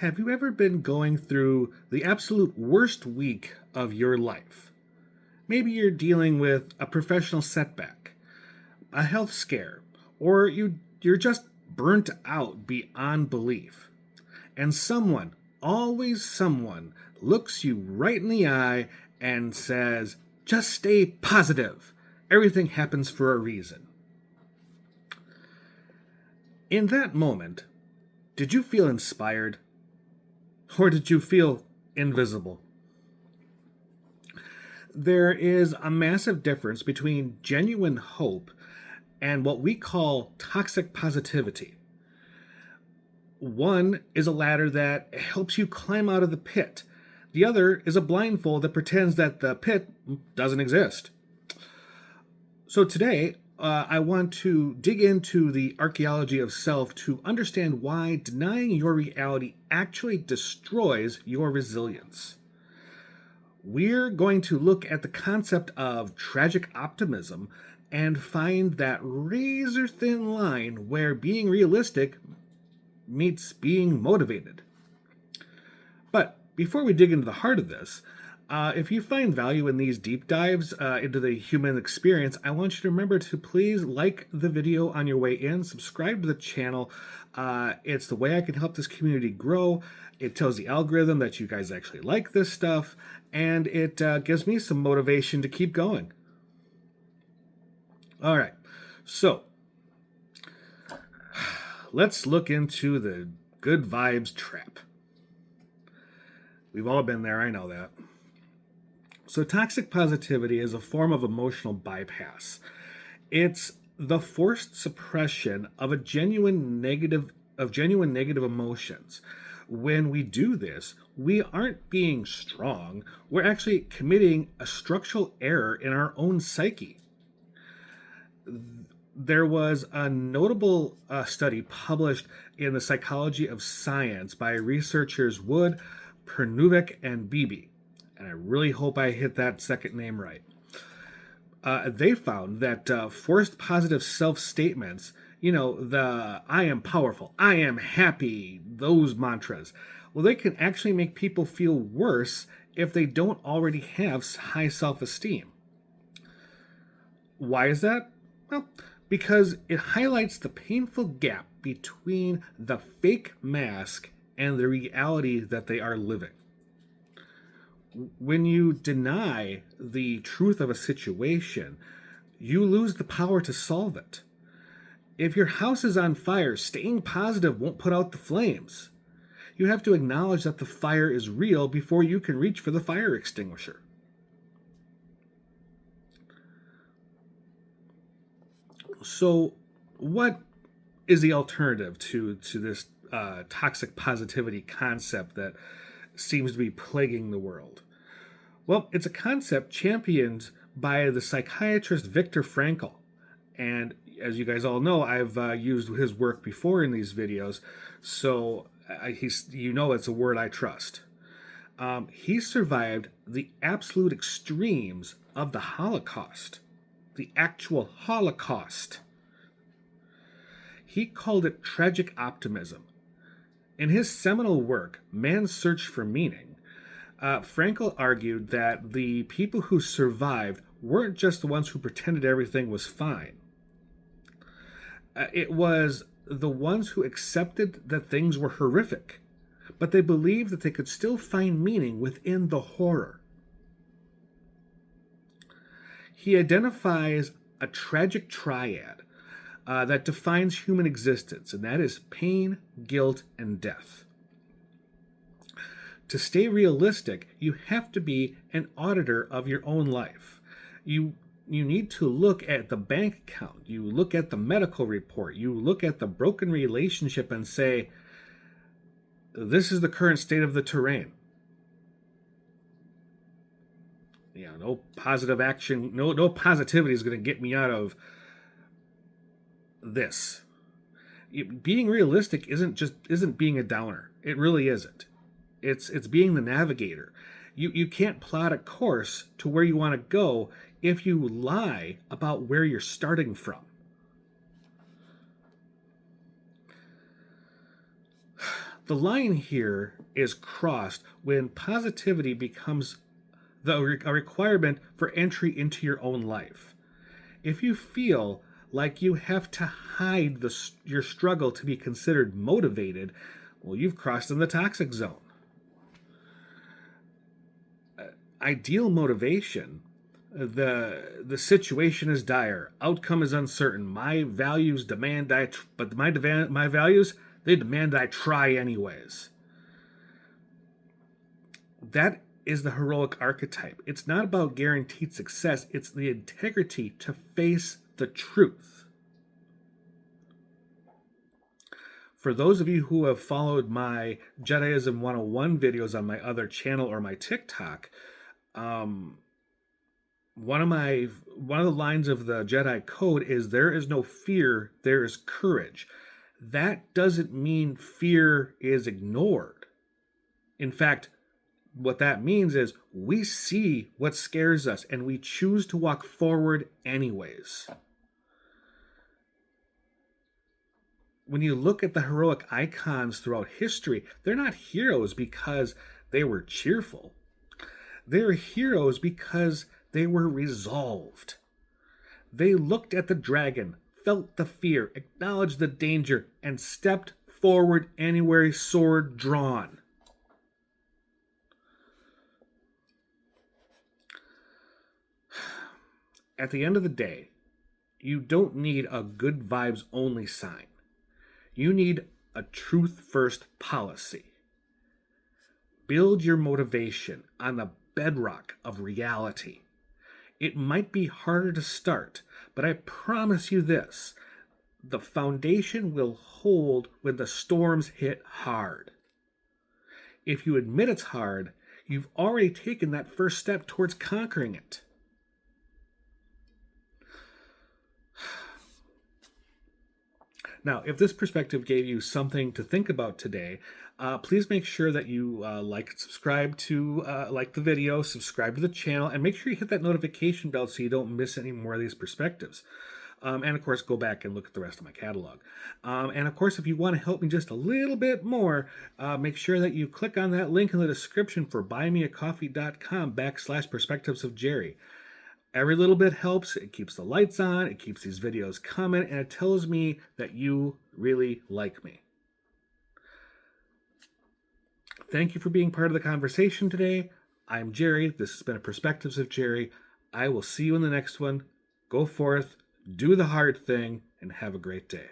Have you ever been going through the absolute worst week of your life? Maybe you're dealing with a professional setback, a health scare, or you're just burnt out beyond belief. And someone, always someone, looks you right in the eye and says, "Just stay positive. Everything happens for a reason." In that moment, did you feel inspired? Or did you feel invisible? There is a massive difference between genuine hope and what we call toxic positivity. One is a ladder that helps you climb out of the pit. The other is a blindfold that pretends that the pit doesn't exist. So today, I want to dig into the archaeology of self to understand why denying your reality actually destroys your resilience. We're going to look at the concept of tragic optimism and find that razor thin line where being realistic meets being motivated. But before we dig into the heart of this, if you find value in these deep dives into the human experience, I want you to remember to please like the video on your way in, subscribe to the channel. It's the way I can help this community grow. It tells the algorithm that you guys actually like this stuff, and it gives me some motivation to keep going. All right, so let's look into the good vibes trap. We've all been there, I know that. So toxic positivity is a form of emotional bypass. It's the forced suppression of genuine negative emotions. When we do this, we aren't being strong. We're actually committing a structural error in our own psyche. There was a notable study published in the Psychology of Science by researchers Wood, Pernuvik, and Beebe. And I really hope I hit that second name right. They found that forced positive self-statements, the "I am powerful, I am happy," those mantras, well, they can actually make people feel worse if they don't already have high self-esteem. Why is that? Well, because it highlights the painful gap between the fake mask and the reality that they are living. When you deny the truth of a situation, you lose the power to solve it. If your house is on fire, staying positive won't put out the flames. You have to acknowledge that the fire is real before you can reach for the fire extinguisher. So, what is the alternative to this toxic positivity concept that seems to be plaguing the world? Well, it's a concept championed by the psychiatrist Viktor Frankl. And as you guys all know, I've used his work before in these videos, so it's a word I trust. He survived the absolute extremes of the Holocaust, the actual Holocaust. He called it tragic optimism. In his seminal work, Man's Search for Meaning, Frankl argued that the people who survived weren't just the ones who pretended everything was fine. It was the ones who accepted that things were horrific, but they believed that they could still find meaning within the horror. He identifies a tragic triad that defines human existence, and that is pain, guilt, and death. To stay realistic, you have to be an auditor of your own life. You need to look at the bank account, you look at the medical report, you look at the broken relationship and say, this is the current state of the terrain. No positive action, no positivity is going to get me out of this. Being realistic isn't being a downer. It really isn't. It's being the navigator. You can't plot a course to where you want to go if you lie about where you're starting from. The line here is crossed when positivity becomes a requirement for entry into your own life. If you feel like you have to hide your struggle to be considered motivated, well, you've crossed in the toxic zone. Ideal motivation, the situation is dire, outcome is uncertain, my values demand my values, they demand I try anyways. That is the heroic archetype. It's not about guaranteed success, it's the integrity to face the truth. For those of you who have followed my Jediism 101 videos on my other channel or my TikTok, one of the lines of the Jedi Code is, there is no fear, there is courage. That doesn't mean fear is ignored. In fact, what that means is we see what scares us and we choose to walk forward anyways. When you look at the heroic icons throughout history, they're not heroes because they were cheerful. They're heroes because they were resolved. They looked at the dragon, felt the fear, acknowledged the danger, and stepped forward anywhere, sword drawn. At the end of the day, you don't need a good vibes only sign. You need a truth first policy. Build your motivation on the bedrock of reality. It might be harder to start, but I promise you this: the foundation will hold when the storms hit hard. If you admit it's hard, you've already taken that first step towards conquering it. Now, if this perspective gave you something to think about today, please make sure that you like the video, subscribe to the channel, and make sure you hit that notification bell so you don't miss any more of these perspectives. And of course, go back and look at the rest of my catalog. And of course, if you want to help me just a little bit more, make sure that you click on that link in the description for buymeacoffee.com/perspectives of Jerry. Every little bit helps. It keeps the lights on, it keeps these videos coming, and it tells me that you really like me. Thank you for being part of the conversation today. I'm Jerry. This has been a Perspectives of Jerry. I will see you in the next one. Go forth, do the hard thing, and have a great day.